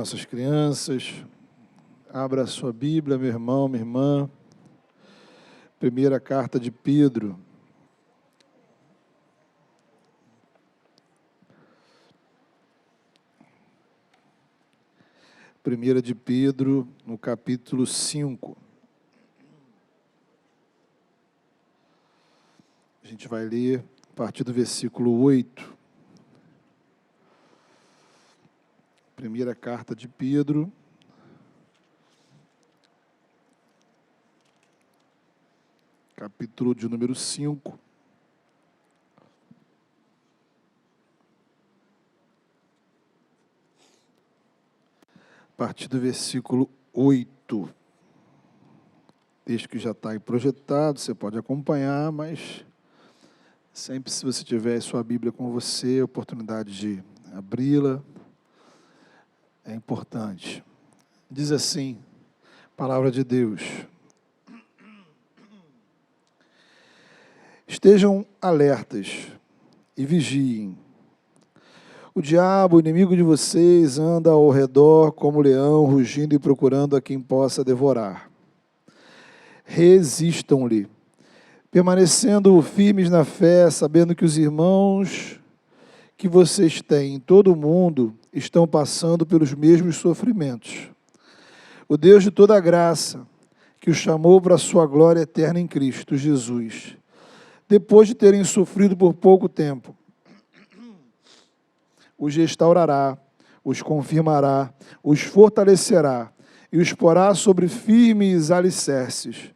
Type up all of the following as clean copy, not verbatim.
Nossas crianças, abra a sua Bíblia, meu irmão, minha irmã. Primeira carta de Pedro. Primeira de Pedro, no capítulo 5. A gente vai ler a partir do versículo 8. Primeira carta de Pedro, capítulo de número 5. A partir do versículo 8. Texto que já está aí projetado, você pode acompanhar, mas sempre, se você tiver sua Bíblia com você, a oportunidade de abri-la é importante. Diz assim, palavra de Deus: estejam alertas e vigiem. O diabo, o inimigo de vocês, anda ao redor como leão, rugindo e procurando a quem possa devorar. Resistam-lhe, permanecendo firmes na fé, sabendo que os irmãos que vocês têm em todo o mundo estão passando pelos mesmos sofrimentos. O Deus de toda graça, que os chamou para a sua glória eterna em Cristo Jesus, depois de terem sofrido por pouco tempo, os restaurará, os confirmará, os fortalecerá e os porá sobre firmes alicerces.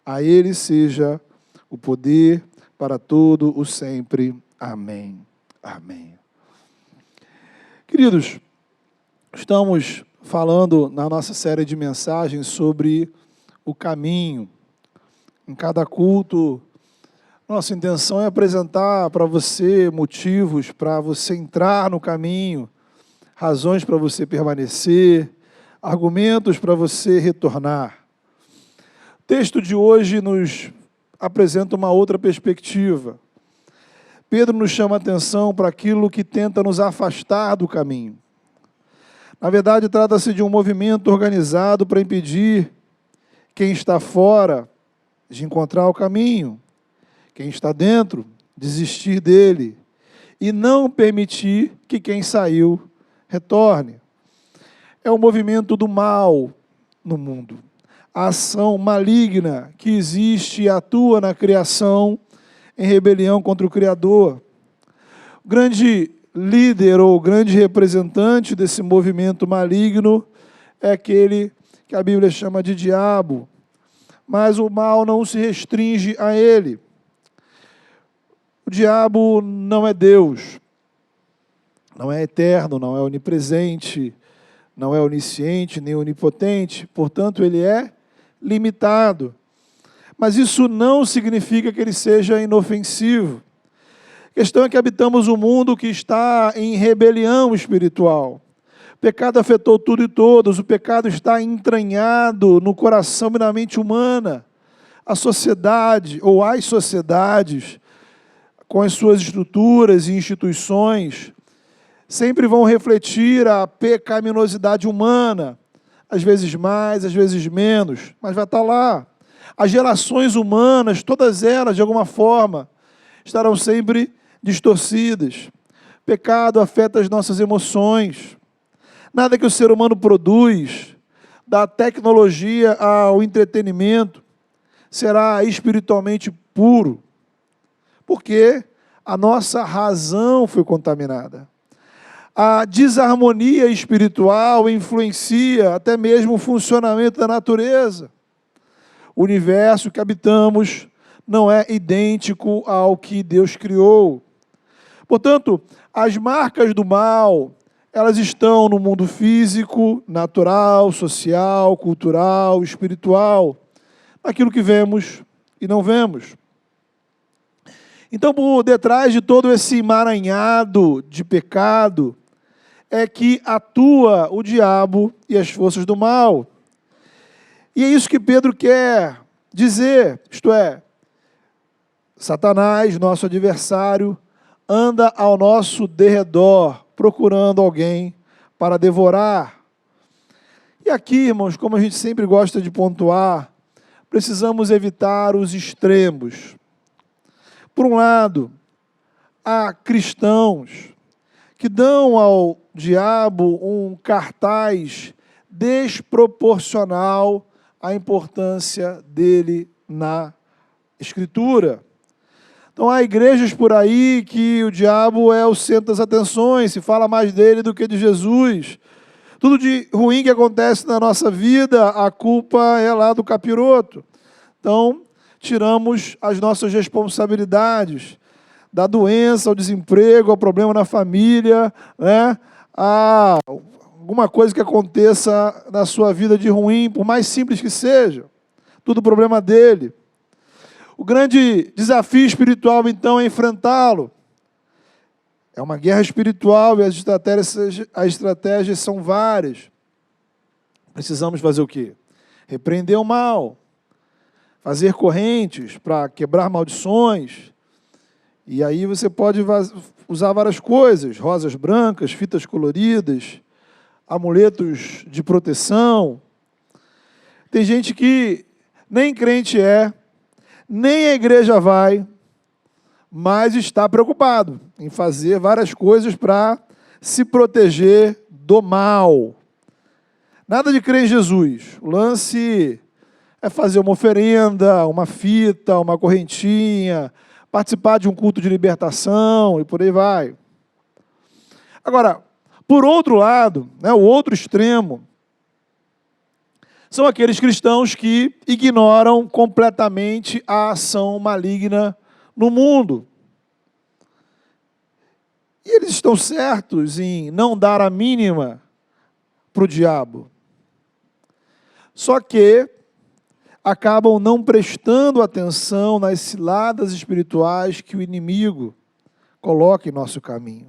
A Ele seja o poder para todo o sempre. Amém. Amém. Queridos, estamos falando na nossa série de mensagens sobre o caminho. Em cada culto, nossa intenção é apresentar para você motivos para você entrar no caminho, razões para você permanecer, argumentos para você retornar. O texto de hoje nos apresenta uma outra perspectiva. Pedro nos chama a atenção para aquilo que tenta nos afastar do caminho. Na verdade, trata-se de um movimento organizado para impedir quem está fora de encontrar o caminho, quem está dentro, desistir dele, e não permitir que quem saiu retorne. É o movimento do mal no mundo. A ação maligna que existe e atua na criação em rebelião contra o Criador. O grande líder ou grande representante desse movimento maligno é aquele que a Bíblia chama de diabo. Mas o mal não se restringe a ele. O diabo não é Deus, não é eterno, não é onipresente, não é onisciente, nem onipotente, portanto ele é limitado. Mas isso não significa que ele seja inofensivo. A questão é que habitamos um mundo que está em rebelião espiritual. O pecado afetou tudo e todos, o pecado está entranhado no coração e na mente humana. A sociedade, ou as sociedades, com as suas estruturas e instituições, sempre vão refletir a pecaminosidade humana, às vezes mais, às vezes menos, mas vai estar lá. As relações humanas, todas elas, de alguma forma, estarão sempre distorcidas. O pecado afeta as nossas emoções. Nada que o ser humano produz, da tecnologia ao entretenimento, será espiritualmente puro, porque a nossa razão foi contaminada. A desarmonia espiritual influencia até mesmo o funcionamento da natureza. O universo que habitamos não é idêntico ao que Deus criou. Portanto, as marcas do mal, elas estão no mundo físico, natural, social, cultural, espiritual, naquilo que vemos e não vemos. Então, por detrás de todo esse emaranhado de pecado, é que atua o diabo e as forças do mal. E é isso que Pedro quer dizer, isto é, Satanás, nosso adversário, anda ao nosso derredor, procurando alguém para devorar, E aqui, irmãos, como a gente sempre gosta de pontuar, precisamos evitar os extremos. Por um lado, há cristãos que dão ao diabo um cartaz desproporcional à importância dele na Escritura. Então, há igrejas por aí que o diabo é o centro das atenções, se fala mais dele do que de Jesus. Tudo de ruim que acontece na nossa vida, a culpa é lá do capiroto. Então, tiramos as nossas responsabilidades, da doença, ao desemprego, ao problema na família, né? A alguma coisa que aconteça na sua vida de ruim, por mais simples que seja, tudo problema dele. O grande desafio espiritual, então, é enfrentá-lo. É uma guerra espiritual e as estratégias são várias. Precisamos fazer o quê? Repreender o mal, fazer correntes para quebrar maldições. E aí você pode usar várias coisas, rosas brancas, fitas coloridas, amuletos de proteção. Tem gente que nem crente é, nem a igreja vai, mas está preocupado em fazer várias coisas para se proteger do mal. Nada de crer em Jesus. O lance é fazer uma oferenda, uma fita, uma correntinha, participar de um culto de libertação e por aí vai. Agora, por outro lado, né, o outro extremo, são aqueles cristãos que ignoram completamente a ação maligna no mundo. E eles estão certos em não dar a mínima para o diabo. Só que acabam não prestando atenção nas ciladas espirituais que o inimigo coloca em nosso caminho.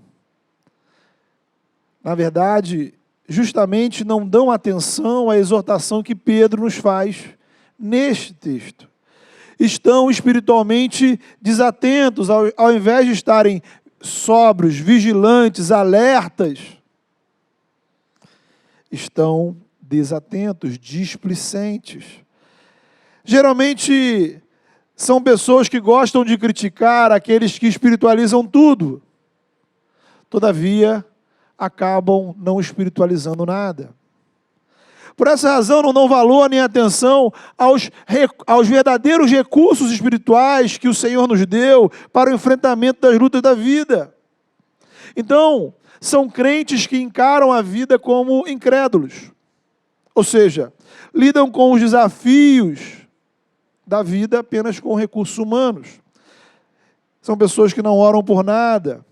Na verdade, justamente não dão atenção à exortação que Pedro nos faz neste texto. Estão espiritualmente desatentos, ao invés de estarem sóbrios, vigilantes, alertas, estão desatentos, displicentes. Geralmente são pessoas que gostam de criticar aqueles que espiritualizam tudo. Todavia, acabam não espiritualizando nada. Por essa razão, não dão valor nem atenção aos verdadeiros recursos espirituais que o Senhor nos deu para o enfrentamento das lutas da vida. Então, são crentes que encaram a vida como incrédulos. Ou seja, lidam com os desafios da vida apenas com recursos humanos. São pessoas que não oram por nada,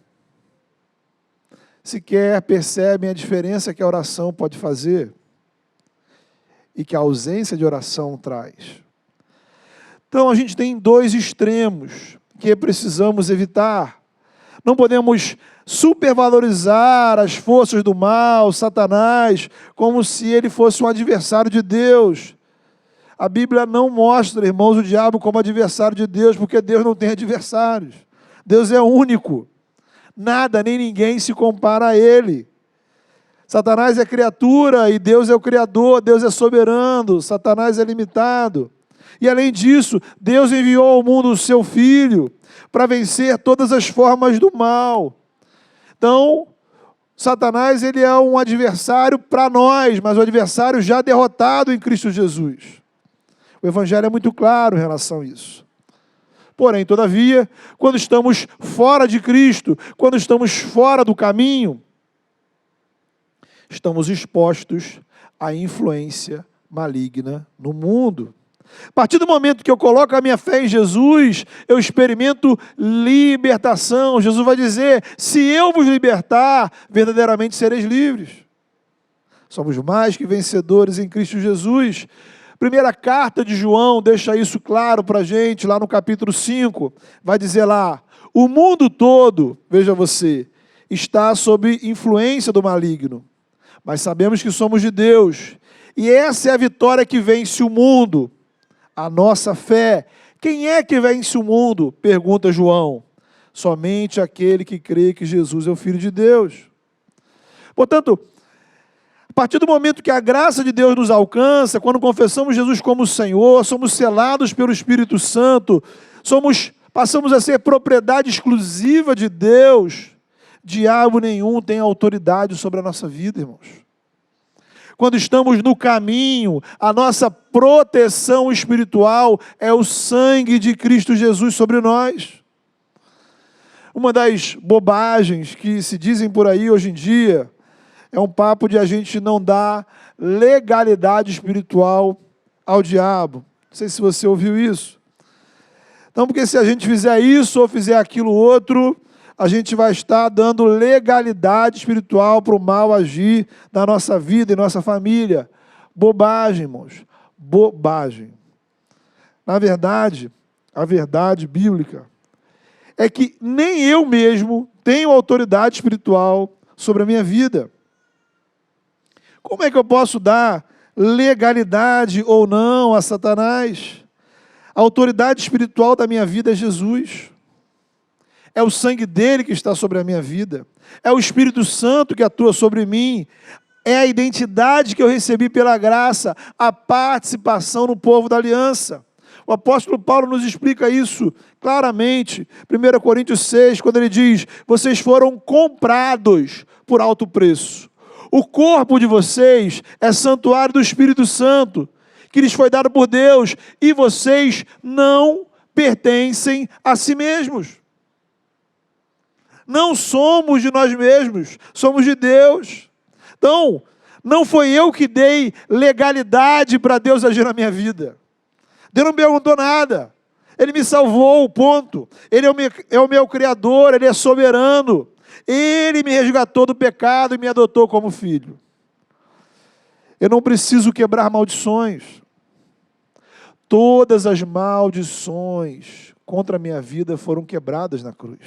sequer percebem a diferença que a oração pode fazer e que a ausência de oração traz. Então, a gente tem dois extremos que precisamos evitar. Não podemos supervalorizar as forças do mal, Satanás, como se ele fosse um adversário de Deus. A Bíblia não mostra, irmãos, o diabo como adversário de Deus, porque Deus não tem adversários. Deus é único. Nada nem ninguém se compara a ele. Satanás é criatura e Deus é o Criador, Deus é soberano, Satanás é limitado. E além disso, Deus enviou ao mundo o seu Filho para vencer todas as formas do mal. Então, Satanás ele é um adversário para nós, mas um adversário já derrotado em Cristo Jesus. O Evangelho é muito claro em relação a isso. Porém, todavia, quando estamos fora de Cristo, quando estamos fora do caminho, estamos expostos à influência maligna no mundo. A partir do momento que eu coloco a minha fé em Jesus, eu experimento libertação. Jesus vai dizer, se eu vos libertar, verdadeiramente sereis livres. Somos mais que vencedores em Cristo Jesus. Primeira carta de João deixa isso claro para a gente, lá no capítulo 5. Vai dizer lá, o mundo todo, veja você, está sob influência do maligno. Mas sabemos que somos de Deus. E essa é a vitória que vence o mundo. A nossa fé. Quem é que vence o mundo? Pergunta João. Somente aquele que crê que Jesus é o Filho de Deus. Portanto, A partir do momento que a graça de Deus nos alcança, quando confessamos Jesus como Senhor, somos selados pelo Espírito Santo, passamos a ser propriedade exclusiva de Deus, diabo nenhum tem autoridade sobre a nossa vida, irmãos. Quando estamos no caminho, a nossa proteção espiritual é o sangue de Cristo Jesus sobre nós. Uma das bobagens que se dizem por aí hoje em dia é um papo de a gente não dar legalidade espiritual ao diabo. Não sei se você ouviu isso. Então, porque se a gente fizer isso ou fizer aquilo outro, a gente vai estar dando legalidade espiritual para o mal agir na nossa vida e nossa família. Bobagem, irmãos. Bobagem. Na verdade, a verdade bíblica é que nem eu mesmo tenho autoridade espiritual sobre a minha vida. Como é que eu posso dar legalidade ou não a Satanás? A autoridade espiritual da minha vida é Jesus. É o sangue dele que está sobre a minha vida. É o Espírito Santo que atua sobre mim. É a identidade que eu recebi pela graça, a participação no povo da aliança. O apóstolo Paulo nos explica isso claramente. 1 Coríntios 6, quando ele diz: vocês foram comprados por alto preço. O corpo de vocês é santuário do Espírito Santo, que lhes foi dado por Deus, e vocês não pertencem a si mesmos. Não somos de nós mesmos, somos de Deus. Então, não foi eu que dei legalidade para Deus agir na minha vida. Deus não me perguntou nada. Ele me salvou, ponto. Ele é o meu Criador, Ele é soberano. Ele me resgatou do pecado e me adotou como filho. Eu não preciso quebrar maldições. Todas as maldições contra a minha vida foram quebradas na cruz.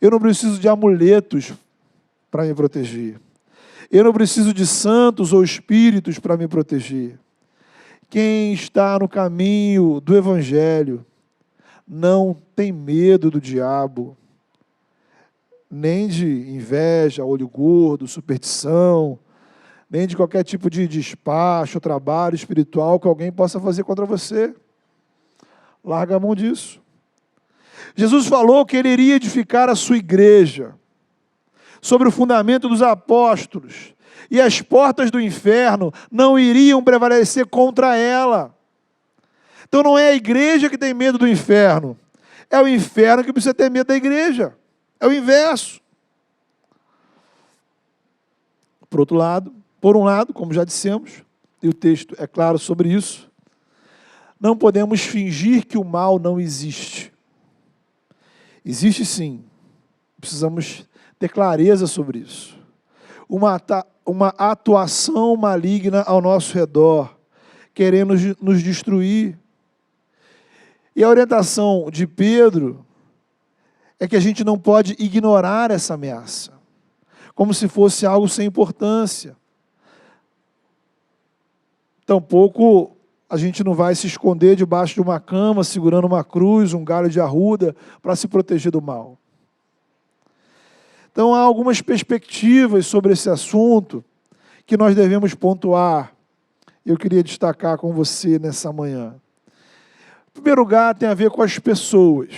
Eu não preciso de amuletos para me proteger. Eu não preciso de santos ou espíritos para me proteger. Quem está no caminho do Evangelho não tem medo do diabo, nem de inveja, olho gordo, superstição, nem de qualquer tipo de despacho, trabalho espiritual que alguém possa fazer contra você. Larga a mão disso. Jesus falou que Ele iria edificar a sua igreja sobre o fundamento dos apóstolos, e as portas do inferno não iriam prevalecer contra ela. Então não é a igreja que tem medo do inferno, é o inferno que precisa ter medo da igreja. É o inverso. Por um lado, como já dissemos, e o texto é claro sobre isso, não podemos fingir que o mal não existe. Existe sim. Precisamos ter clareza sobre isso. Uma atuação maligna ao nosso redor, querendo nos destruir. E a orientação de Pedro é que a gente não pode ignorar essa ameaça, como se fosse algo sem importância. Tampouco a gente não vai se esconder debaixo de uma cama, segurando uma cruz, um galho de arruda, para se proteger do mal. Então há algumas perspectivas sobre esse assunto que nós devemos pontuar. Eu queria destacar com você nessa manhã. Em primeiro lugar, tem a ver com as pessoas.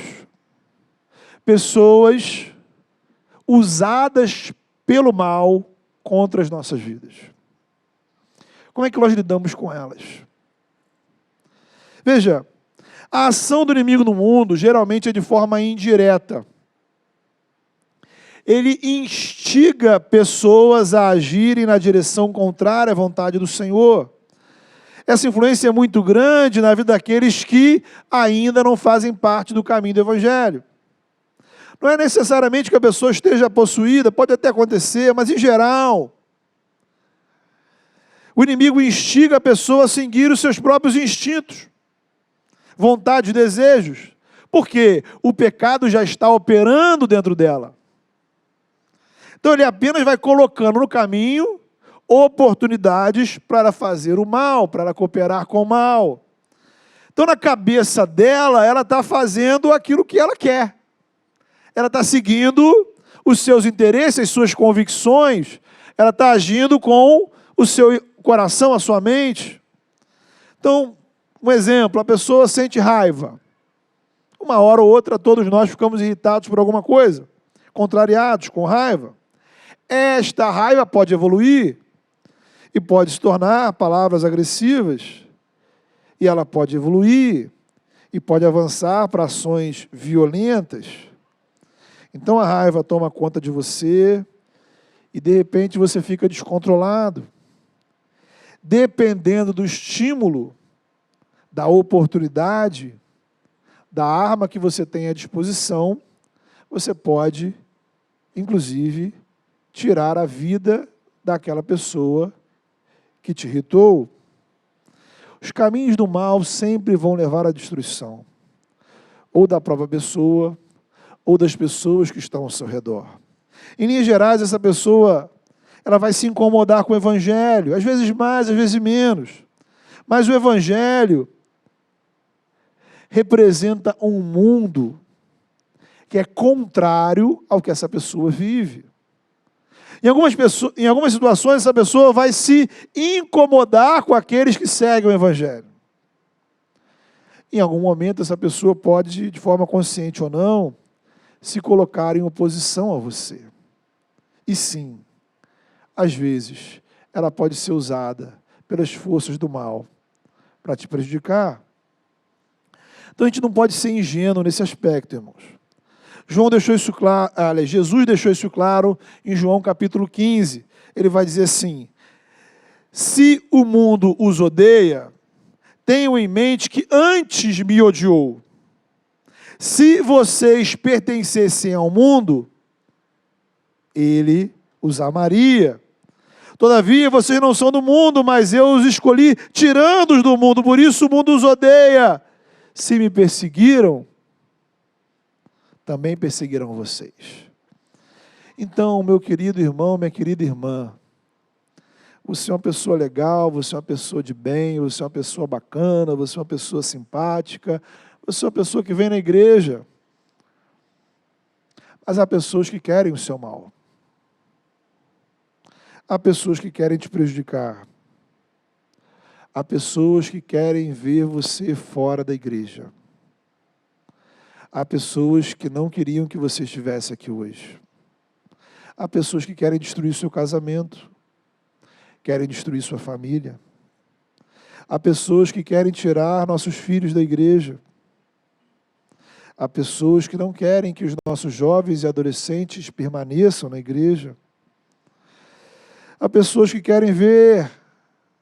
Pessoas usadas pelo mal contra as nossas vidas. Como é que nós lidamos com elas? Veja, a ação do inimigo no mundo geralmente é de forma indireta. Ele instiga pessoas a agirem na direção contrária à vontade do Senhor. Essa influência é muito grande na vida daqueles que ainda não fazem parte do caminho do Evangelho. Não é necessariamente que a pessoa esteja possuída, pode até acontecer, mas em geral, o inimigo instiga a pessoa a seguir os seus próprios instintos, vontades, desejos, porque o pecado já está operando dentro dela. Então ele apenas vai colocando no caminho oportunidades para ela fazer o mal, para ela cooperar com o mal. Então na cabeça dela, ela está fazendo aquilo que ela quer. Ela está seguindo os seus interesses, as suas convicções, ela está agindo com o seu coração, a sua mente. Então, um exemplo, a pessoa sente raiva. Uma hora ou outra, todos nós ficamos irritados por alguma coisa, contrariados, com raiva. Esta raiva pode evoluir e pode se tornar palavras agressivas. E ela pode evoluir e pode avançar para ações violentas. Então a raiva toma conta de você e de repente você fica descontrolado. Dependendo do estímulo, da oportunidade, da arma que você tem à disposição, você pode, inclusive, tirar a vida daquela pessoa que te irritou. Os caminhos do mal sempre vão levar à destruição, ou da própria pessoa, ou das pessoas que estão ao seu redor. Em linhas gerais, essa pessoa ela vai se incomodar com o Evangelho, às vezes mais, às vezes menos. Mas o Evangelho representa um mundo que é contrário ao que essa pessoa vive. Em algumas situações, essa pessoa vai se incomodar com aqueles que seguem o Evangelho. Em algum momento, essa pessoa pode, de forma consciente ou não, se colocar em oposição a você. E sim, às vezes, ela pode ser usada pelas forças do mal para te prejudicar. Então, a gente não pode ser ingênuo nesse aspecto, irmãos. Jesus deixou isso claro em João capítulo 15. Ele vai dizer assim: se o mundo os odeia, tenham em mente que antes me odiou. Se vocês pertencessem ao mundo, ele os amaria. Todavia, vocês não são do mundo, mas eu os escolhi tirando-os do mundo, por isso o mundo os odeia. Se me perseguiram, também perseguirão vocês. Então, meu querido irmão, minha querida irmã, você é uma pessoa legal, você é uma pessoa de bem, você é uma pessoa bacana, você é uma pessoa simpática, você é uma pessoa que vem na igreja. Mas há pessoas que querem o seu mal. Há pessoas que querem te prejudicar. Há pessoas que querem ver você fora da igreja. Há pessoas que não queriam que você estivesse aqui hoje. Há pessoas que querem destruir seu casamento, querem destruir sua família. Há pessoas que querem tirar nossos filhos da igreja. Há pessoas que não querem que os nossos jovens e adolescentes permaneçam na igreja. Há pessoas que querem ver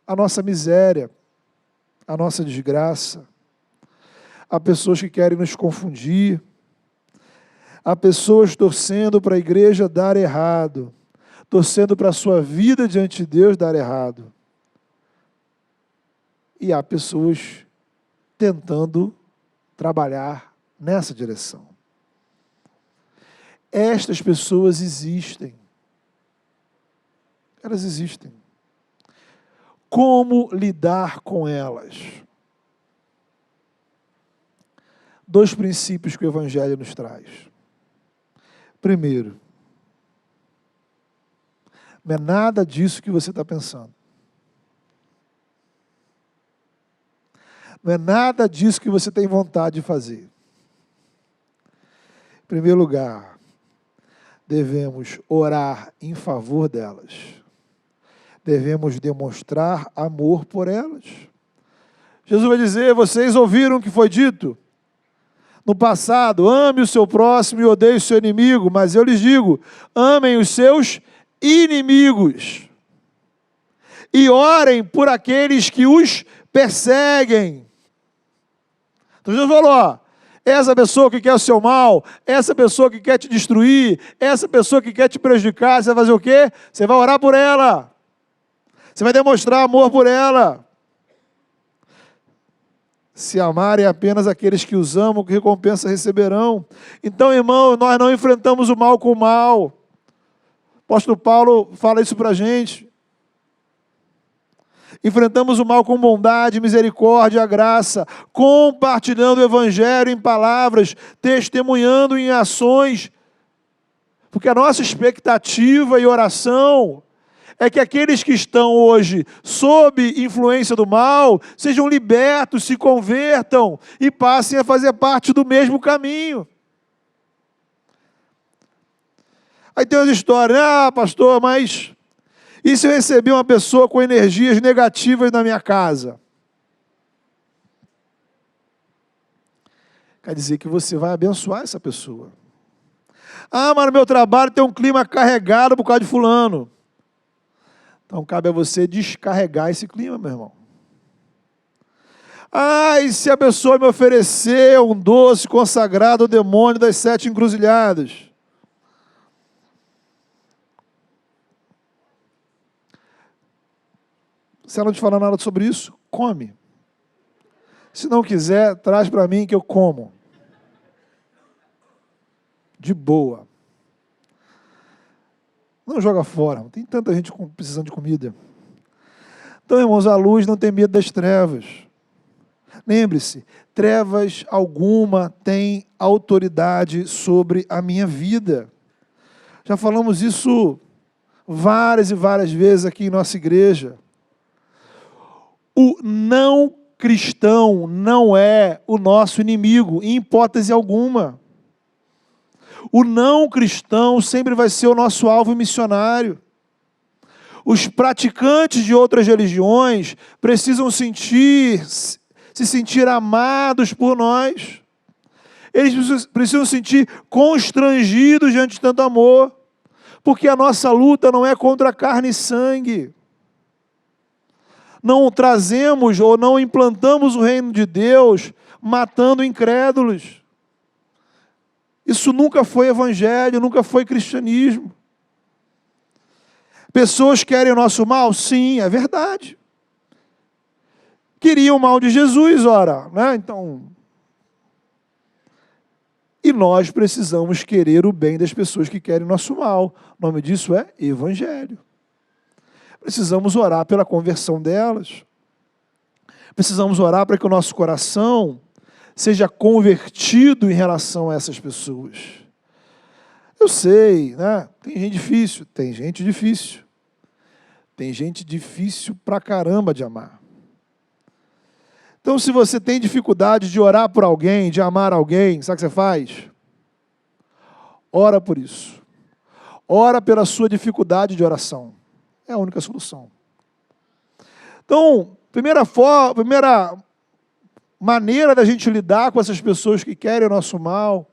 a nossa miséria, a nossa desgraça. Há pessoas que querem nos confundir. Há pessoas torcendo para a igreja dar errado, torcendo para a sua vida diante de Deus dar errado. E há pessoas tentando trabalhar nessa direção. Estas pessoas existem. Elas existem. Como lidar com elas? Dois princípios que o Evangelho nos traz. Primeiro, não é nada disso que você está pensando. Não é nada disso que você tem vontade de fazer. Em primeiro lugar, devemos orar em favor delas. Devemos demonstrar amor por elas. Jesus vai dizer: vocês ouviram o que foi dito? No passado, ame o seu próximo e odeie o seu inimigo, mas eu lhes digo, amem os seus inimigos. E orem por aqueles que os perseguem. Então Jesus falou, ó, essa pessoa que quer o seu mal, essa pessoa que quer te destruir, essa pessoa que quer te prejudicar, você vai fazer o quê? Você vai orar por ela. Você vai demonstrar amor por ela. Se amarem apenas aqueles que os amam, que recompensa receberão. Então, irmão, nós não enfrentamos o mal com o mal. O apóstolo Paulo fala isso para a gente. Enfrentamos o mal com bondade, misericórdia, graça, compartilhando o Evangelho em palavras, testemunhando em ações. Porque a nossa expectativa e oração é que aqueles que estão hoje sob influência do mal sejam libertos, se convertam e passem a fazer parte do mesmo caminho. Aí tem umas histórias, pastor, mas e se eu receber uma pessoa com energias negativas na minha casa? Quer dizer que você vai abençoar essa pessoa. Mas no meu trabalho tem um clima carregado por causa de fulano. Então cabe a você descarregar esse clima, meu irmão. E se a pessoa me oferecer um doce consagrado ao demônio das 7 encruzilhadas? Se ela não te falar nada sobre isso, come. Se não quiser, traz para mim que eu como. De boa. Não joga fora. Tem tanta gente precisando de comida. Então, irmãos, a luz não tem medo das trevas. Lembre-se, trevas alguma tem autoridade sobre a minha vida. Já falamos isso várias e várias vezes aqui em nossa igreja. O não cristão não é o nosso inimigo, em hipótese alguma. O não cristão sempre vai ser o nosso alvo missionário. Os praticantes de outras religiões precisam se sentir amados por nós. Eles precisam se sentir constrangidos diante de tanto amor, porque a nossa luta não é contra carne e sangue. Não trazemos ou não implantamos o reino de Deus matando incrédulos. Isso nunca foi evangelho, nunca foi cristianismo. Pessoas querem o nosso mal? Sim, é verdade. Queriam o mal de Jesus, ora, né? Então, e nós precisamos querer o bem das pessoas que querem o nosso mal. O nome disso é evangelho. Precisamos orar pela conversão delas. Precisamos orar para que o nosso coração seja convertido em relação a essas pessoas. Eu sei, né? Tem gente difícil. Tem gente difícil pra caramba de amar. Então, se você tem dificuldade de orar por alguém, de amar alguém, sabe o que você faz? Ora por isso. Ora pela sua dificuldade de oração. É a única solução. Então, primeira maneira da gente lidar com essas pessoas que querem o nosso mal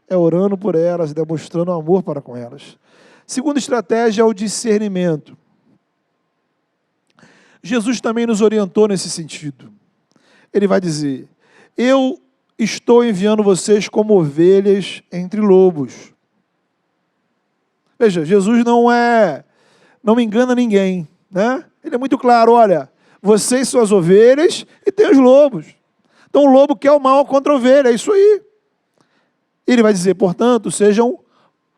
é orando por elas e demonstrando amor para com elas. Segunda estratégia é o discernimento. Jesus também nos orientou nesse sentido. Ele vai dizer: eu estou enviando vocês como ovelhas entre lobos. Veja, Jesus não engana ninguém, né? Ele é muito claro, olha, vocês são as ovelhas e tem os lobos. Então o lobo quer o mal contra a ovelha, é isso aí. Ele vai dizer, portanto, sejam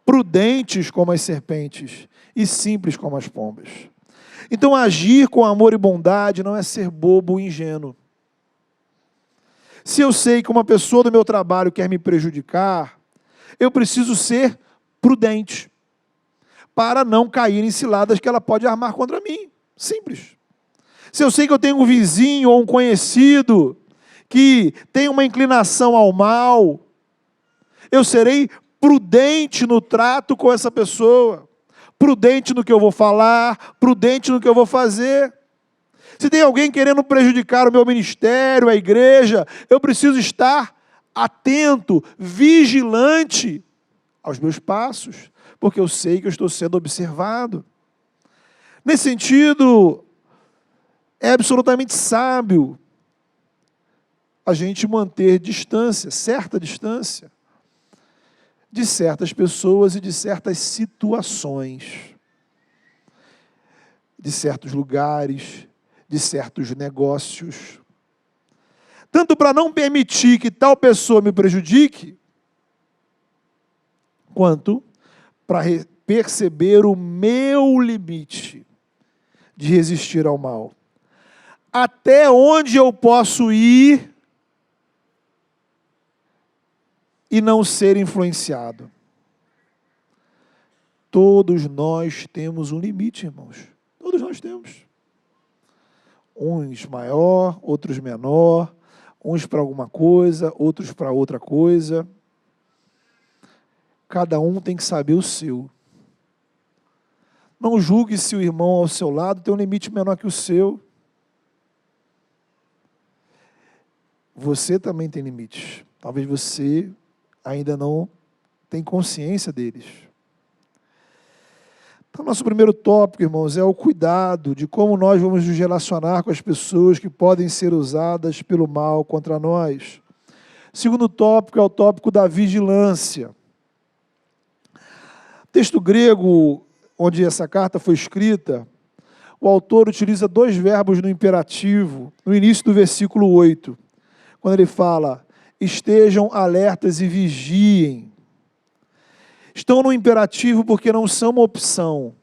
prudentes como as serpentes e simples como as pombas. Então agir com amor e bondade não é ser bobo ou ingênuo. Se eu sei que uma pessoa do meu trabalho quer me prejudicar, eu preciso ser prudente para não cair em ciladas que ela pode armar contra mim. Simples. Se eu sei que eu tenho um vizinho ou um conhecido que tem uma inclinação ao mal, eu serei prudente no trato com essa pessoa, prudente no que eu vou falar, prudente no que eu vou fazer. Se tem alguém querendo prejudicar o meu ministério, a igreja, eu preciso estar atento, vigilante aos meus passos, porque eu sei que eu estou sendo observado. Nesse sentido, é absolutamente sábio a gente manter distância, certa distância, de certas pessoas e de certas situações, de certos lugares, de certos negócios. Tanto para não permitir que tal pessoa me prejudique, quanto para perceber o meu limite de resistir ao mal. Até onde eu posso ir e não ser influenciado. Todos nós temos um limite, irmãos. Todos nós temos. Uns maior, outros menor, uns para alguma coisa, outros para outra coisa. Cada um tem que saber o seu. Não julgue se o irmão ao seu lado tem um limite menor que o seu. Você também tem limites. Talvez você ainda não tenha consciência deles. Então, nosso primeiro tópico, irmãos, é o cuidado de como nós vamos nos relacionar com as pessoas que podem ser usadas pelo mal contra nós. Segundo tópico é o tópico da vigilância. O texto grego, onde essa carta foi escrita, o autor utiliza dois verbos no imperativo, no início do versículo 8, quando ele fala, estejam alertas e vigiem. Estão no imperativo porque não são uma opção.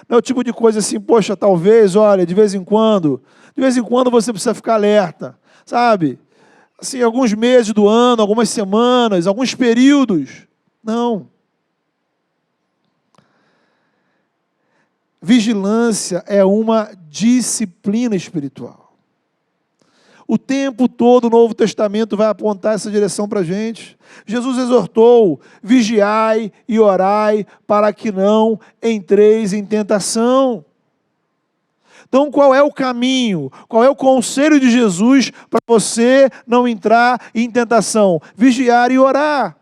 Não é o tipo de coisa assim, poxa, talvez, olha, de vez em quando você precisa ficar alerta, sabe? Assim, alguns meses do ano, algumas semanas, alguns períodos. Não. Vigilância é uma disciplina espiritual. O tempo todo o Novo Testamento vai apontar essa direção para a gente. Jesus exortou, vigiai e orai para que não entreis em tentação. Então, qual é o caminho? Qual é o conselho de Jesus para você não entrar em tentação? Vigiar e orar.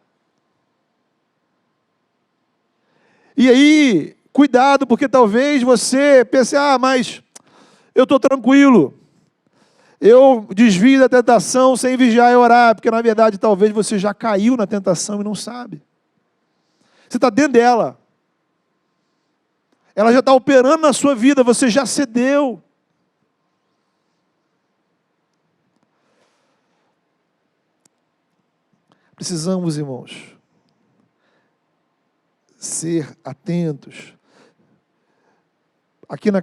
E aí, cuidado, porque talvez você pense, mas eu estou tranquilo. Eu desvio da tentação sem vigiar e orar, porque na verdade talvez você já caiu na tentação e não sabe. Você está dentro dela. Ela já está operando na sua vida, você já cedeu. Precisamos, irmãos, ser atentos. Aqui na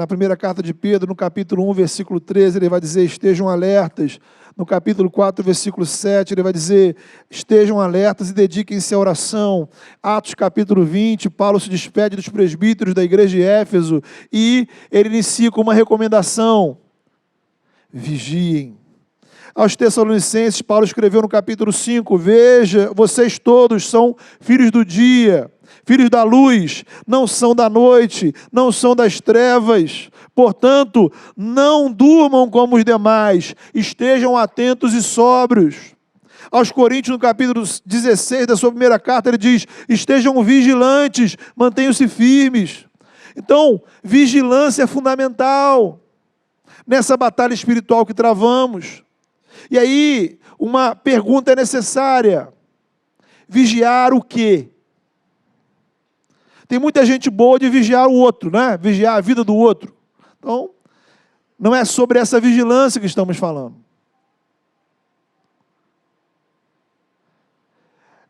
primeira carta de Pedro, no capítulo 1, versículo 13, ele vai dizer, estejam alertas. No capítulo 4, versículo 7, ele vai dizer, estejam alertas e dediquem-se à oração. Atos capítulo 20, Paulo se despede dos presbíteros da igreja de Éfeso e ele inicia com uma recomendação. Vigiem. Aos Tessalonicenses, Paulo escreveu no capítulo 5, veja, vocês todos são filhos do dia, filhos da luz, não são da noite, não são das trevas. Portanto, não durmam como os demais, estejam atentos e sóbrios. Aos Coríntios, no capítulo 16 da sua primeira carta, ele diz, estejam vigilantes, mantenham-se firmes. Então, vigilância é fundamental nessa batalha espiritual que travamos. E aí, uma pergunta é necessária. Vigiar o quê? Tem muita gente boa de vigiar o outro, né? Vigiar a vida do outro. Então, não é sobre essa vigilância que estamos falando.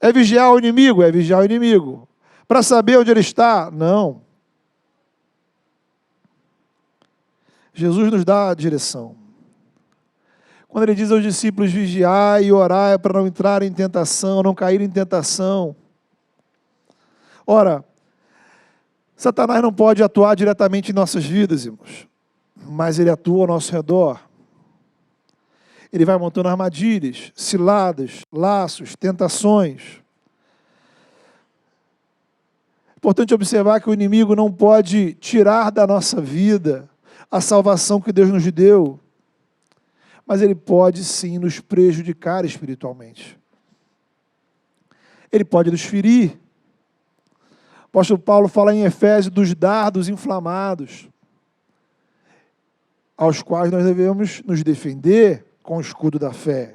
É vigiar o inimigo? É vigiar o inimigo. Para saber onde ele está? Não. Jesus nos dá a direção. Quando ele diz aos discípulos vigiar e orar para não entrar em tentação, não cair em tentação. Ora, Satanás não pode atuar diretamente em nossas vidas, irmãos, mas ele atua ao nosso redor. Ele vai montando armadilhas, ciladas, laços, tentações. É importante observar que o inimigo não pode tirar da nossa vida a salvação que Deus nos deu, mas ele pode sim nos prejudicar espiritualmente. Ele pode nos ferir. O apóstolo Paulo fala em Efésios dos dardos inflamados, aos quais nós devemos nos defender com o escudo da fé.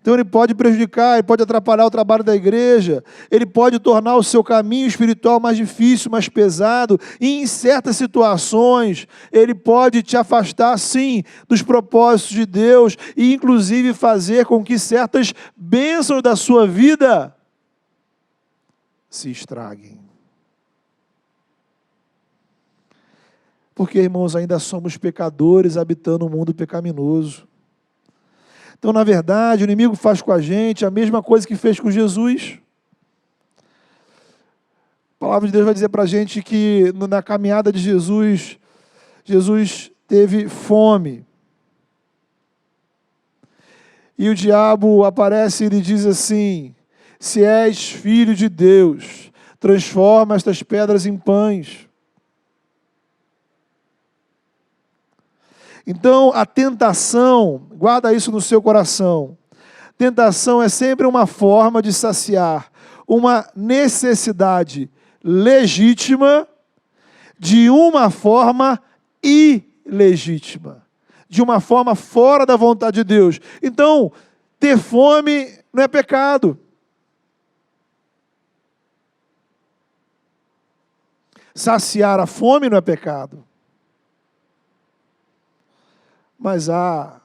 Então ele pode prejudicar, ele pode atrapalhar o trabalho da igreja, ele pode tornar o seu caminho espiritual mais difícil, mais pesado, e em certas situações ele pode te afastar sim dos propósitos de Deus e inclusive fazer com que certas bênçãos da sua vida se estraguem. Porque, irmãos, ainda somos pecadores habitando um mundo pecaminoso. Então, na verdade, o inimigo faz com a gente a mesma coisa que fez com Jesus. palavra de Deus vai dizer para a gente que na caminhada de Jesus, Jesus teve fome. E o diabo aparece e lhe diz assim: se és filho de Deus, transforma estas pedras em pães. Então, a tentação, guarda isso no seu coração. Tentação é sempre uma forma de saciar uma necessidade legítima de uma forma ilegítima, de uma forma fora da vontade de Deus. Então, ter fome não é pecado. Saciar a fome não é pecado. Mas há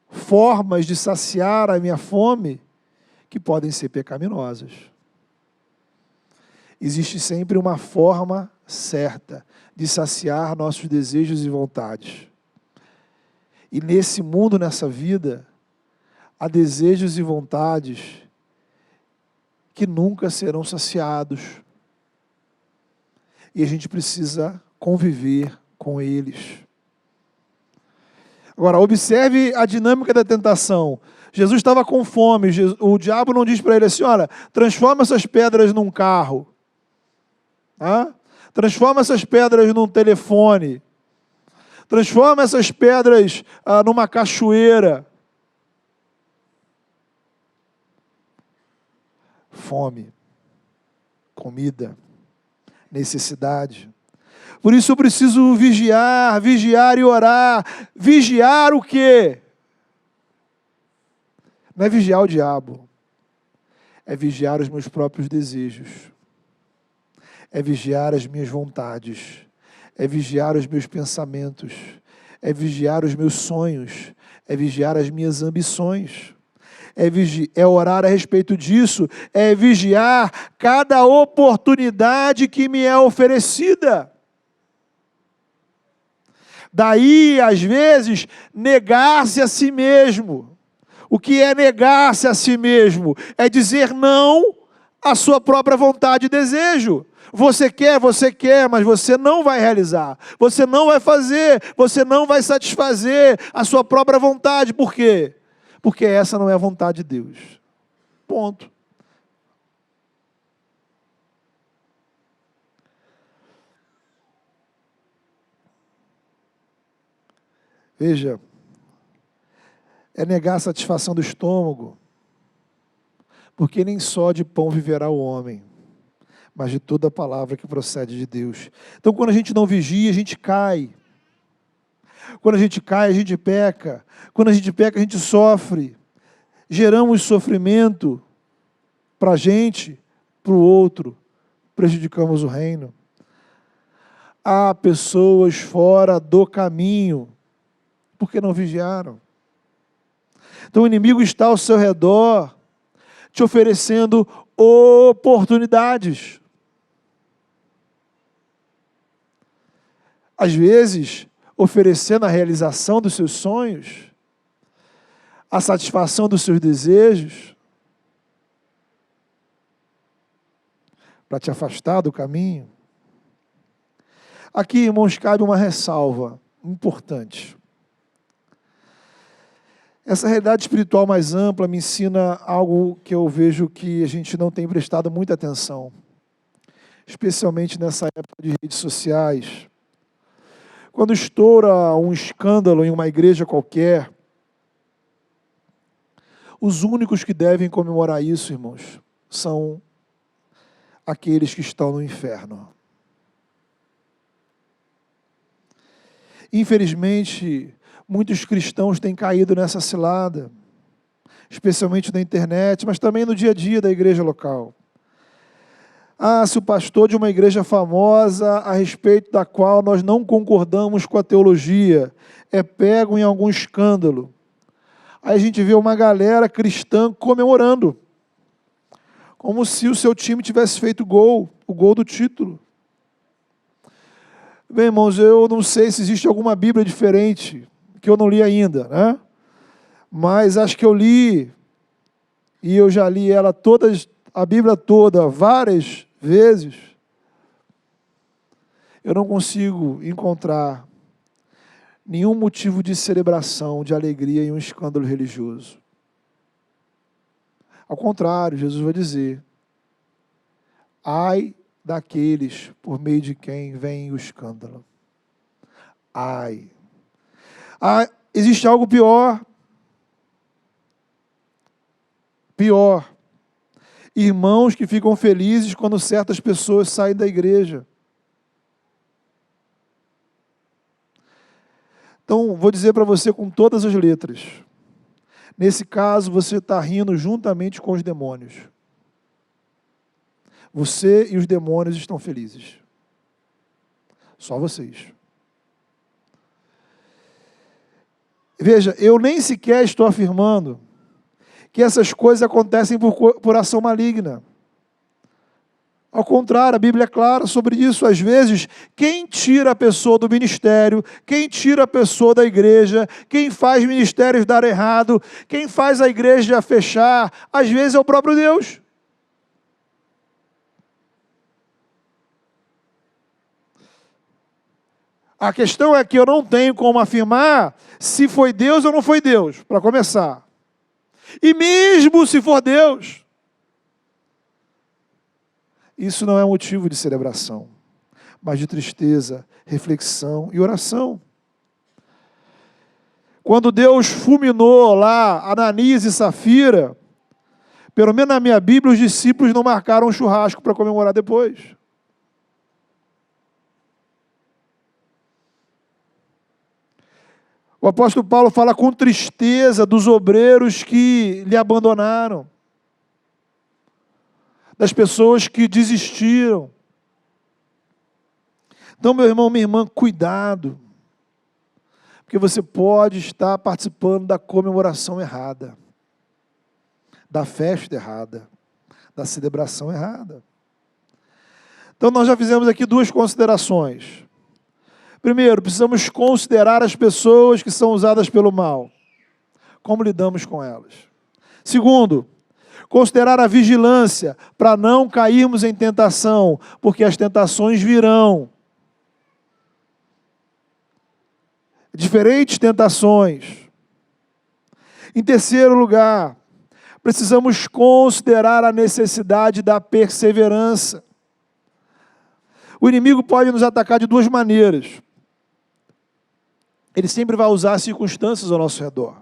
formas de saciar a minha fome que podem ser pecaminosas. Existe sempre uma forma certa de saciar nossos desejos e vontades. E nesse mundo, nessa vida, há desejos e vontades que nunca serão saciados. E a gente precisa conviver com eles. Agora, observe a dinâmica da tentação. Jesus estava com fome, o diabo não diz para ele assim: olha, transforma essas pedras num carro. Transforma essas pedras num telefone. Transforma essas pedras numa cachoeira. Fome, comida, necessidade. Por isso eu preciso vigiar e orar. Vigiar o quê? Não é vigiar o diabo. É vigiar os meus próprios desejos. É vigiar as minhas vontades. É vigiar os meus pensamentos. É vigiar os meus sonhos. É vigiar as minhas ambições. É orar a respeito disso. É vigiar cada oportunidade que me é oferecida. Daí, às vezes, negar-se a si mesmo. O que é negar-se a si mesmo? É dizer não à sua própria vontade e desejo. Você quer, mas você não vai realizar. Você não vai fazer, você não vai satisfazer a sua própria vontade. Por quê? Porque essa não é a vontade de Deus. Ponto. Veja, é negar a satisfação do estômago, porque nem só de pão viverá o homem, mas de toda a palavra que procede de Deus. Então, quando a gente não vigia, a gente cai. Quando a gente cai, a gente peca. Quando a gente peca, a gente sofre. Geramos sofrimento para a gente, para o outro. Prejudicamos o reino. Há pessoas fora do caminho, porque não vigiaram. Então o inimigo está ao seu redor, te oferecendo oportunidades. Às vezes, oferecendo a realização dos seus sonhos, a satisfação dos seus desejos, para te afastar do caminho. Aqui, irmãos, cabe uma ressalva importante. Essa realidade espiritual mais ampla me ensina algo que eu vejo que a gente não tem prestado muita atenção, especialmente nessa época de redes sociais. Quando estoura um escândalo em uma igreja qualquer, os únicos que devem comemorar isso, irmãos, são aqueles que estão no inferno. Infelizmente, muitos cristãos têm caído nessa cilada, especialmente na internet, mas também no dia a dia da igreja local. Se o pastor de uma igreja famosa, a respeito da qual nós não concordamos com a teologia, é pego em algum escândalo, aí a gente vê uma galera cristã comemorando, como se o seu time tivesse feito o gol do título. Bem, irmãos, eu não sei se existe alguma Bíblia diferente, que eu não li ainda, né? Mas acho que eu li, e eu já li ela toda, a Bíblia toda, várias vezes. eu não consigo encontrar nenhum motivo de celebração, de alegria em um escândalo religioso. Ao contrário, Jesus vai dizer: ai daqueles por meio de quem vem o escândalo. Ai. Existe algo pior. Pior. Irmãos que ficam felizes quando certas pessoas saem da igreja. Então, vou dizer para você com todas as letras. Nesse caso, você está rindo juntamente com os demônios. Você e os demônios estão felizes. Só vocês. Veja, eu nem sequer estou afirmando que essas coisas acontecem por ação maligna. Ao contrário, a Bíblia é clara sobre isso. Às vezes, quem tira a pessoa do ministério, quem tira a pessoa da igreja, quem faz ministérios dar errado, quem faz a igreja fechar, às vezes é o próprio Deus. A questão é que eu não tenho como afirmar se foi Deus ou não foi Deus, para começar. E mesmo se for Deus, isso não é motivo de celebração, mas de tristeza, reflexão e oração. Quando Deus fulminou lá Ananias e Safira, pelo menos na minha Bíblia, os discípulos não marcaram um churrasco para comemorar depois. O apóstolo Paulo fala com tristeza dos obreiros que lhe abandonaram, das pessoas que desistiram. Então, meu irmão, minha irmã, cuidado, porque você pode estar participando da comemoração errada, da festa errada, da celebração errada. Então, nós já fizemos aqui duas considerações. Primeiro, precisamos considerar as pessoas que são usadas pelo mal. Como lidamos com elas? Segundo, considerar a vigilância para não cairmos em tentação, porque as tentações virão. Diferentes tentações. Em terceiro lugar, precisamos considerar a necessidade da perseverança. O inimigo pode nos atacar de duas maneiras. Ele sempre vai usar circunstâncias ao nosso redor.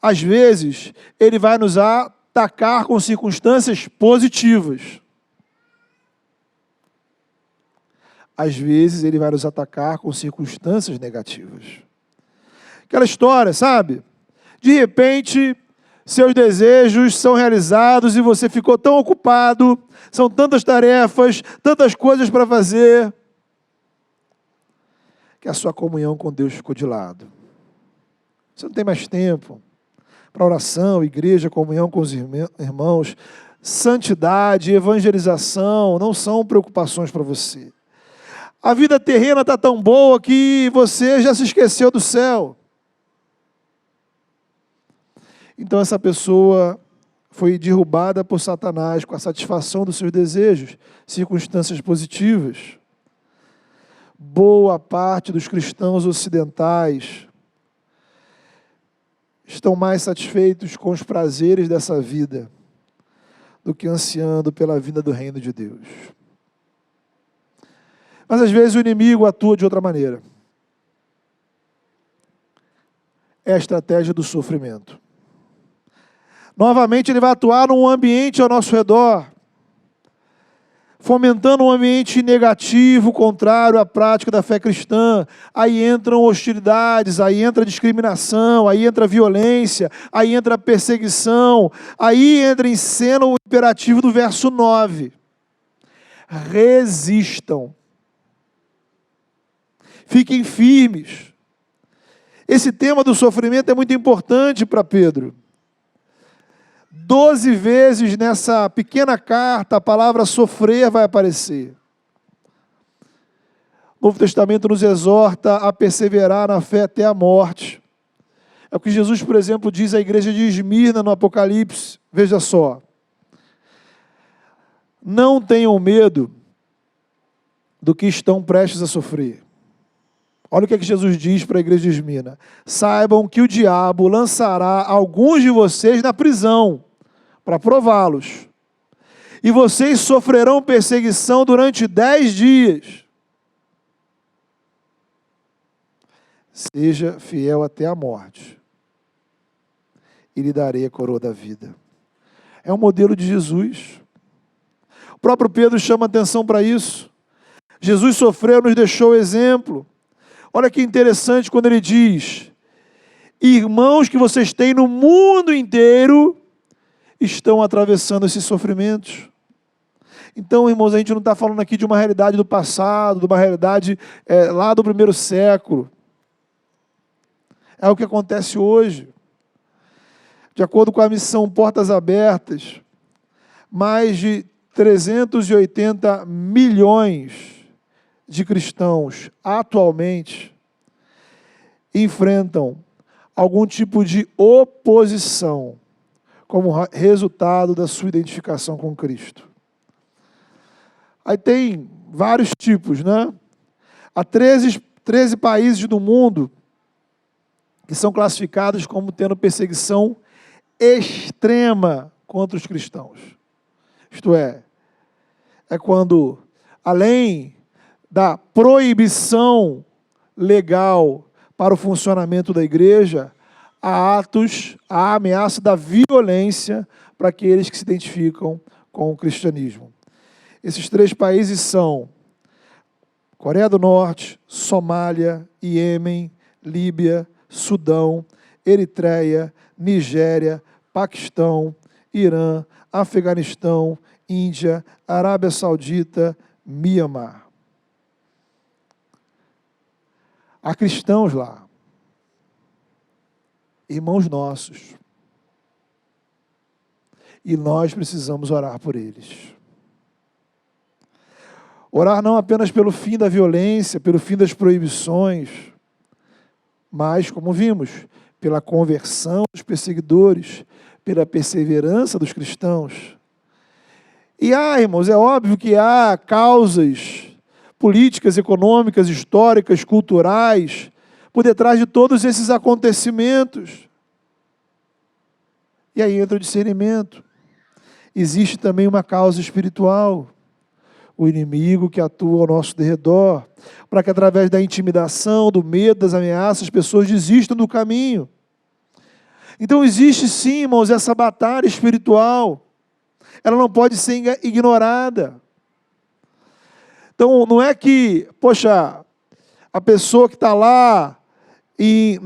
Às vezes, ele vai nos atacar com circunstâncias positivas. Às vezes, ele vai nos atacar com circunstâncias negativas. Aquela história, sabe? De repente, seus desejos são realizados e você ficou tão ocupado, são tantas tarefas, tantas coisas para fazer, que a sua comunhão com Deus ficou de lado. Você não tem mais tempo para oração, igreja, comunhão com os irmãos, santidade, evangelização, não são preocupações para você. A vida terrena está tão boa que você já se esqueceu do céu. Então essa pessoa foi derrubada por Satanás com a satisfação dos seus desejos, circunstâncias positivas. Boa parte dos cristãos ocidentais estão mais satisfeitos com os prazeres dessa vida do que ansiando pela vinda do reino de Deus. Mas às vezes o inimigo atua de outra maneira. É a estratégia do sofrimento. Novamente ele vai atuar num ambiente ao nosso redor, fomentando um ambiente negativo, contrário à prática da fé cristã. Aí entram hostilidades, aí entra discriminação, aí entra violência, aí entra perseguição, aí entra em cena o imperativo do verso 9. Resistam. Fiquem firmes. Esse tema do sofrimento é muito importante para Pedro. 12 vezes nessa pequena carta a palavra sofrer vai aparecer. O Novo Testamento nos exorta a perseverar na fé até a morte. É o que Jesus, por exemplo, diz à igreja de Esmirna no Apocalipse. Veja só. Não tenham medo do que estão prestes a sofrer. Olha o que é que Jesus diz para a igreja de Esmina. Saibam que o diabo lançará alguns de vocês na prisão para prová-los. E vocês sofrerão perseguição durante 10 dias. Seja fiel até a morte, e lhe darei a coroa da vida. É um modelo de Jesus. O próprio Pedro chama atenção para isso. Jesus sofreu, nos deixou exemplo. Olha que interessante quando ele diz: irmãos que vocês têm no mundo inteiro estão atravessando esses sofrimentos. Então, irmãos, a gente não está falando aqui de uma realidade do passado, de uma realidade lá do primeiro século. É o que acontece hoje. De acordo com a missão Portas Abertas, mais de 380 milhões de cristãos atualmente enfrentam algum tipo de oposição como resultado da sua identificação com Cristo. Aí tem vários tipos, né? Há 13 países do mundo que são classificados como tendo perseguição extrema contra os cristãos. Isto é quando, além da proibição legal para o funcionamento da igreja, há a ameaça da violência para aqueles que se identificam com o cristianismo. Esses 3 países são Coreia do Norte, Somália, Iêmen, Líbia, Sudão, Eritreia, Nigéria, Paquistão, Irã, Afeganistão, Índia, Arábia Saudita, Mianmar. Há cristãos lá, irmãos nossos, e nós precisamos orar por eles. Orar não apenas pelo fim da violência, pelo fim das proibições, mas, como vimos, pela conversão dos perseguidores, pela perseverança dos cristãos. E irmãos, é óbvio que há causas políticas, econômicas, históricas, culturais, por detrás de todos esses acontecimentos. E aí entra o discernimento. Existe também uma causa espiritual, o inimigo que atua ao nosso derredor, para que através da intimidação, do medo, das ameaças, as pessoas desistam do caminho. Então existe sim, irmãos, essa batalha espiritual. Ela não pode ser ignorada. Então não é que, poxa, a pessoa que está lá em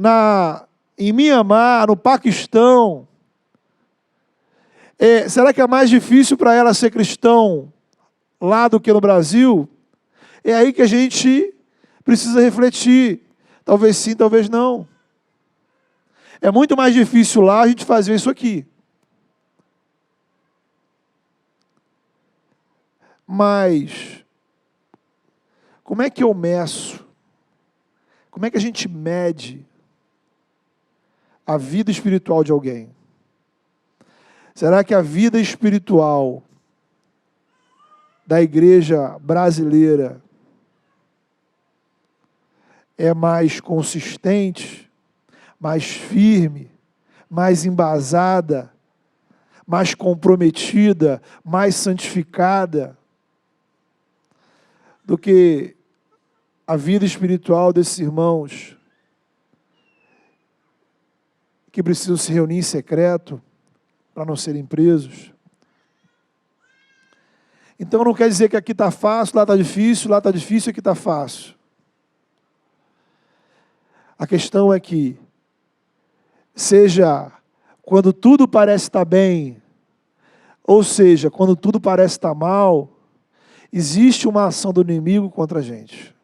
Mianmar, no Paquistão, será que é mais difícil para ela ser cristão lá do que no Brasil? É aí que a gente precisa refletir. Talvez sim, talvez não. É muito mais difícil lá a gente fazer isso aqui. Mas, como é que eu meço? Como é que a gente mede a vida espiritual de alguém? Será que a vida espiritual da igreja brasileira é mais consistente, mais firme, mais embasada, mais comprometida, mais santificada do que a vida espiritual desses irmãos que precisam se reunir em secreto para não serem presos? Então não quer dizer que aqui está fácil, lá está difícil, aqui está fácil. A questão é que, seja quando tudo parece estar bem, ou seja, quando tudo parece estar mal, existe uma ação do inimigo contra a gente.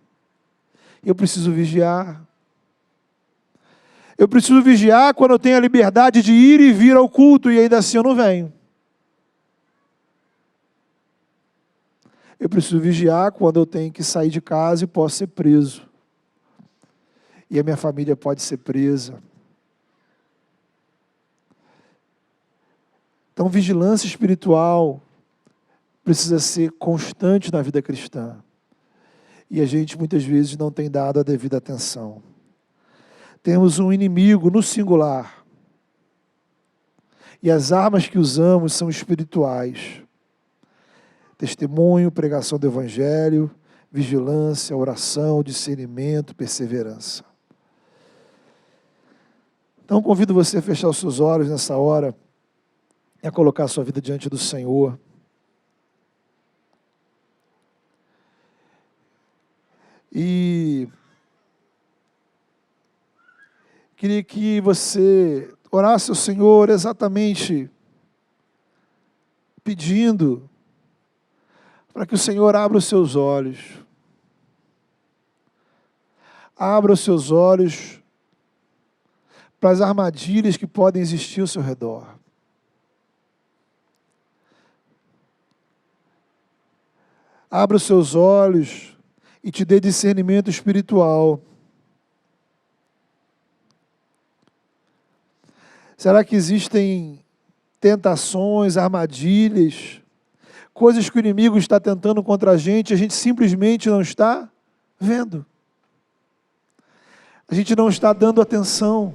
Eu preciso vigiar. Eu preciso vigiar quando eu tenho a liberdade de ir e vir ao culto e ainda assim eu não venho. Eu preciso vigiar quando eu tenho que sair de casa e posso ser preso. E a minha família pode ser presa. Então, vigilância espiritual precisa ser constante na vida cristã. e a gente muitas vezes não tem dado a devida atenção. Temos um inimigo no singular, e as armas que usamos são espirituais. Testemunho, pregação do Evangelho, vigilância, oração, discernimento, perseverança. Então convido você a fechar os seus olhos nessa hora e a colocar a sua vida diante do Senhor. E queria que você orasse ao Senhor exatamente pedindo para que o Senhor abra os seus olhos. Abra os seus olhos para as armadilhas que podem existir ao seu redor. Abra os seus olhos e te dê discernimento espiritual. Será que existem tentações, armadilhas, coisas que o inimigo está tentando contra a gente simplesmente não está vendo? A gente não está dando atenção.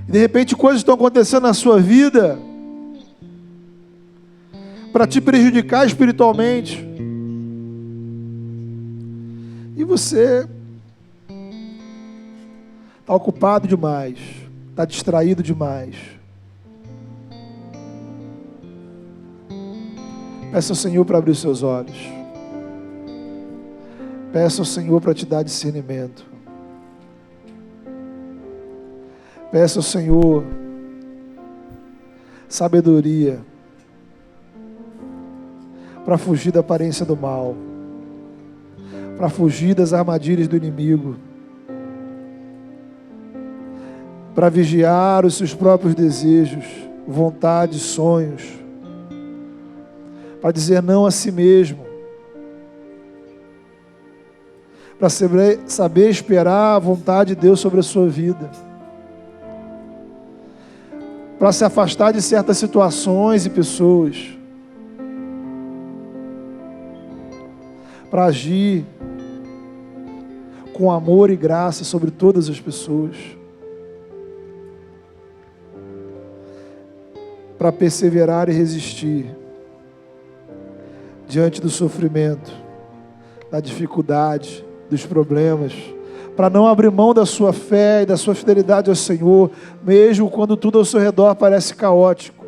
De repente coisas estão acontecendo na sua vida para te prejudicar espiritualmente. E você está ocupado demais, está distraído demais. Peça ao Senhor para abrir os seus olhos. Peça ao Senhor para te dar discernimento. Peça ao Senhor sabedoria para fugir da aparência do mal, para fugir das armadilhas do inimigo, para vigiar os seus próprios desejos, vontades, sonhos, para dizer não a si mesmo, para saber esperar a vontade de Deus sobre a sua vida, para se afastar de certas situações e pessoas, para agir com amor e graça sobre todas as pessoas, para perseverar e resistir diante do sofrimento, da dificuldade, dos problemas, para não abrir mão da sua fé e da sua fidelidade ao Senhor, mesmo quando tudo ao seu redor parece caótico.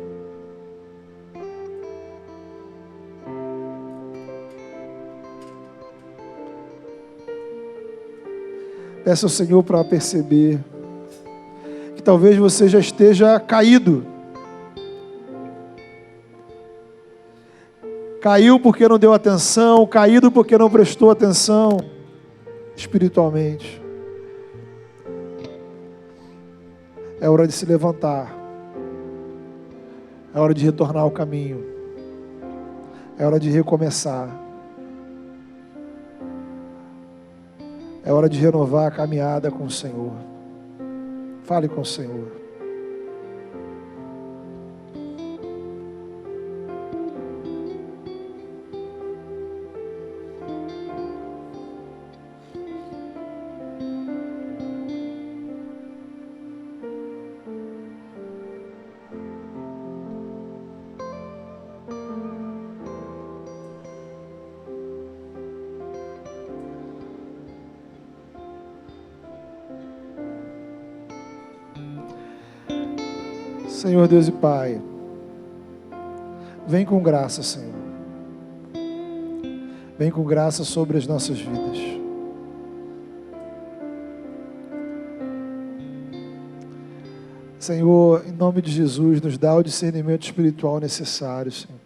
Peça ao Senhor para perceber que talvez você já esteja caído. Caiu porque não deu atenção, caído porque não prestou atenção espiritualmente. É hora de se levantar. É hora de retornar ao caminho. É hora de recomeçar. É hora de renovar a caminhada com o Senhor. Fale com o Senhor. Senhor Deus e Pai, vem com graça, Senhor. Vem com graça sobre as nossas vidas. Senhor, em nome de Jesus, nos dá o discernimento espiritual necessário, Senhor.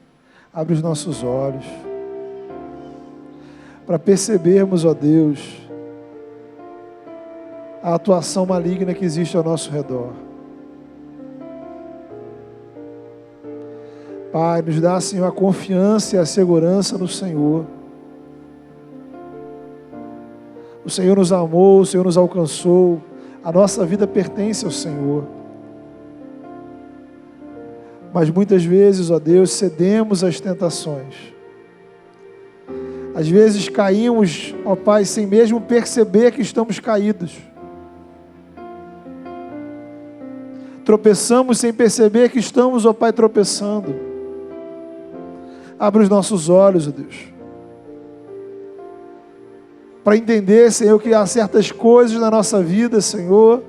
Abre os nossos olhos para percebermos, ó Deus, a atuação maligna que existe ao nosso redor. Pai, nos dá, Senhor, a confiança e a segurança no Senhor. O Senhor nos amou, o Senhor nos alcançou. A nossa vida pertence ao Senhor. Mas muitas vezes, ó Deus, cedemos às tentações. Às vezes caímos, ó Pai, sem mesmo perceber que estamos caídos. Tropeçamos sem perceber que estamos, ó Pai, tropeçando. Abre os nossos olhos, ó Deus, para entender, Senhor, que há certas coisas na nossa vida, Senhor,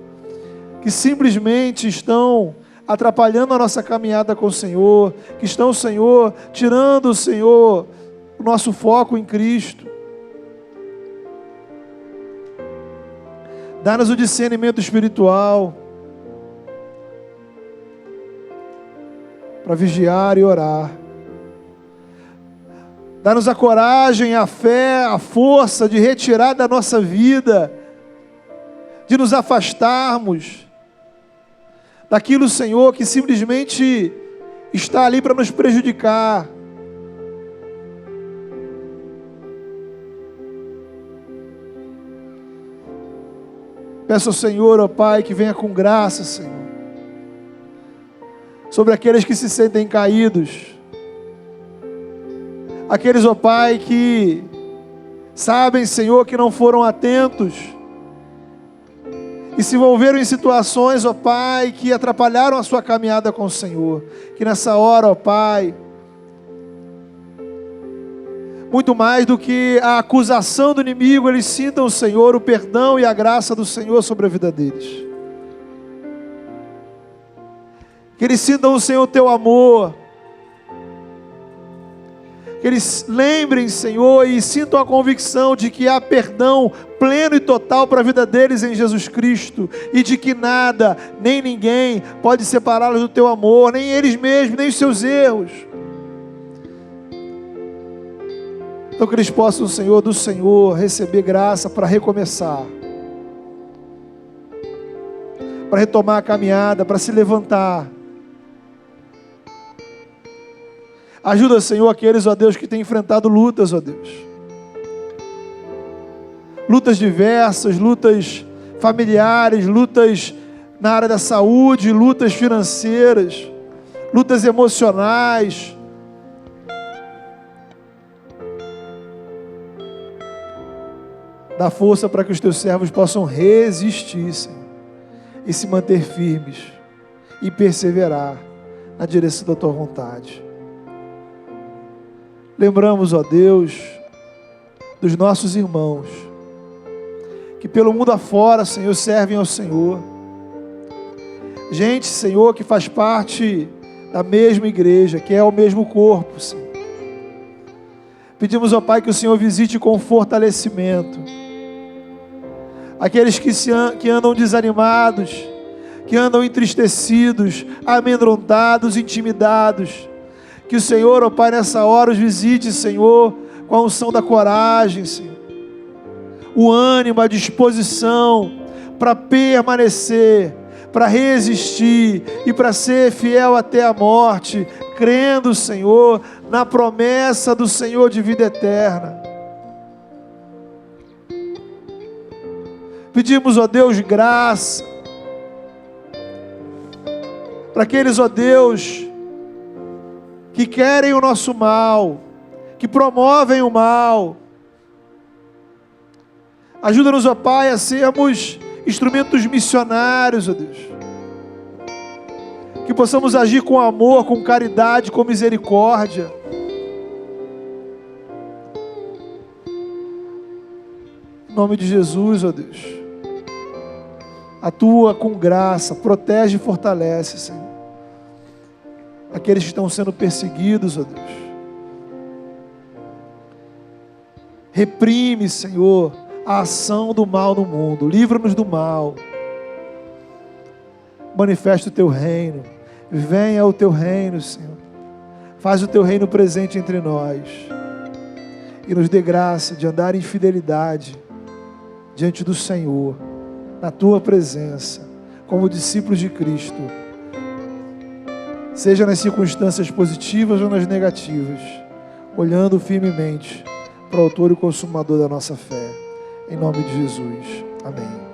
que simplesmente estão atrapalhando a nossa caminhada com o Senhor, que estão, Senhor, tirando, Senhor, o nosso foco em Cristo. Dá-nos o discernimento espiritual para vigiar e orar. Dá-nos a coragem, a fé, a força de retirar da nossa vida, de nos afastarmos daquilo, Senhor, que simplesmente está ali para nos prejudicar. Peço ao Senhor, ó Pai, que venha com graça, Senhor, sobre aqueles que se sentem caídos, aqueles, ó Pai, que sabem, Senhor, que não foram atentos e se envolveram em situações, ó Pai, que atrapalharam a sua caminhada com o Senhor. Que nessa hora, ó Pai, muito mais do que a acusação do inimigo, eles sintam, Senhor, o perdão e a graça do Senhor sobre a vida deles. Que eles sintam, Senhor, o teu amor. Que eles lembrem, Senhor, e sintam a convicção de que há perdão pleno e total para a vida deles em Jesus Cristo, e de que nada, nem ninguém pode separá-los do teu amor, nem eles mesmos, nem os seus erros. Então que eles possam, Senhor, do Senhor, receber graça para recomeçar, para retomar a caminhada, para se levantar. Ajuda, Senhor, aqueles, ó Deus, que têm enfrentado lutas, ó Deus. Lutas diversas, lutas familiares, lutas na área da saúde, lutas financeiras, lutas emocionais. Dá força para que os teus servos possam resistir, Senhor, e se manter firmes e perseverar na direção da tua vontade. Lembramos, ó Deus, dos nossos irmãos, que pelo mundo afora, Senhor, servem ao Senhor. Gente, Senhor, que faz parte da mesma igreja, que é o mesmo corpo, Senhor. Pedimos, ó Pai, que o Senhor visite com fortalecimento aqueles que andam desanimados, que andam entristecidos, amedrontados, intimidados. Que o Senhor, ó Pai, nessa hora os visite, Senhor, com a unção da coragem, Senhor. O ânimo, a disposição para permanecer, para resistir e para ser fiel até a morte, crendo, Senhor, na promessa do Senhor de vida eterna. Pedimos, ó Deus, graça para aqueles, ó Deus, que querem o nosso mal, que promovem o mal. Ajuda-nos, ó Pai, a sermos instrumentos missionários, ó Deus. Que possamos agir com amor, com caridade, com misericórdia. Em nome de Jesus, ó Deus. Atua com graça, protege e fortalece, Senhor, aqueles que estão sendo perseguidos, ó Deus. Reprime, Senhor, a ação do mal no mundo. Livra-nos do mal. Manifesta o teu reino. Venha o teu reino, Senhor. Faz o teu reino presente entre nós. E nos dê graça de andar em fidelidade diante do Senhor, na tua presença, como discípulos de Cristo, seja nas circunstâncias positivas ou nas negativas, olhando firmemente para o autor e consumador da nossa fé. Em nome de Jesus. Amém.